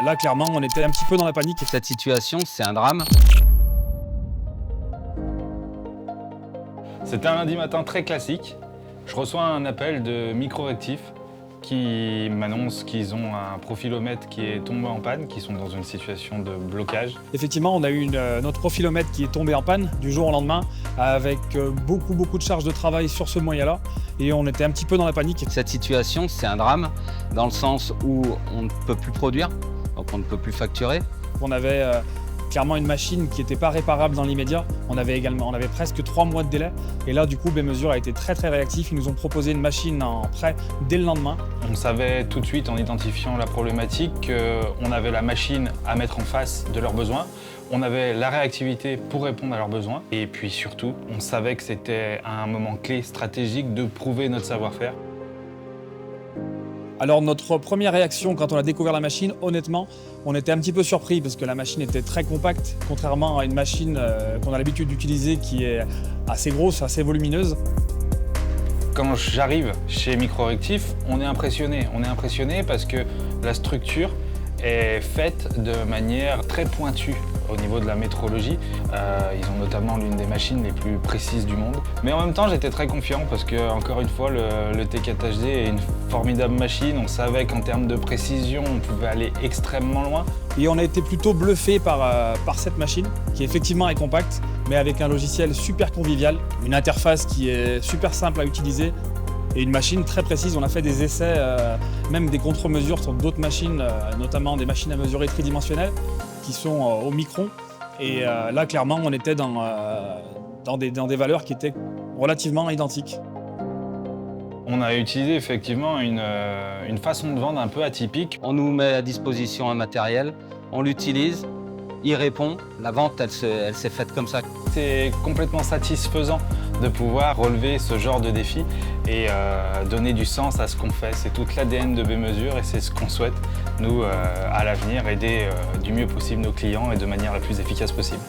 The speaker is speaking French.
Là, clairement, on était un petit peu dans la panique. Cette situation, c'est un drame. C'était un lundi matin très classique. Je reçois un appel de Microrectif qui m'annonce qu'ils ont un profilomètre qui est tombé en panne, qu'ils sont dans une situation de blocage. Effectivement, on a eu notre profilomètre qui est tombé en panne du jour au lendemain avec beaucoup de charges de travail sur ce moyen-là et on était un petit peu dans la panique. Cette situation, c'est un drame dans le sens où on ne peut plus produire, donc on ne peut plus facturer. On avait clairement une machine qui n'était pas réparable dans l'immédiat. On avait presque 3 mois de délai. Et là, du coup, Mesure a été très réactif. Ils nous ont proposé une machine en prêt dès le lendemain. On savait tout de suite, en identifiant la problématique, qu'on avait la machine à mettre en face de leurs besoins. On avait la réactivité pour répondre à leurs besoins. Et puis surtout, on savait que c'était un moment clé stratégique de prouver notre savoir-faire. Alors notre première réaction quand on a découvert la machine, honnêtement, on était un petit peu surpris parce que la machine était très compacte, contrairement à une machine qu'on a l'habitude d'utiliser qui est assez grosse, assez volumineuse. Quand j'arrive chez Microrectif, on est impressionné. On est impressionné parce que la structure est faite de manière très pointue au niveau de la métrologie. Ils ont notamment l'une des machines les plus précises du monde. Mais en même temps, j'étais très confiant parce que, encore une fois, le T4HD est une formidable machine. On savait qu'en termes de précision, on pouvait aller extrêmement loin. Et on a été plutôt bluffé par cette machine, qui effectivement est compacte, mais avec un logiciel super convivial, une interface qui est super simple à utiliser, et une machine très précise. On a fait des essais, même des contre-mesures sur d'autres machines, notamment des machines à mesurer tridimensionnelles, qui sont au micron. Et là, clairement, on était dans des valeurs qui étaient relativement identiques. On a utilisé effectivement une façon de vendre un peu atypique. On nous met à disposition un matériel, on l'utilise, il répond, la vente, elle s'est faite comme ça. C'est complètement satisfaisant de pouvoir relever ce genre de défi et donner du sens à ce qu'on fait. C'est toute l'ADN de Mesure et c'est ce qu'on souhaite, nous, à l'avenir, aider du mieux possible nos clients et de manière la plus efficace possible.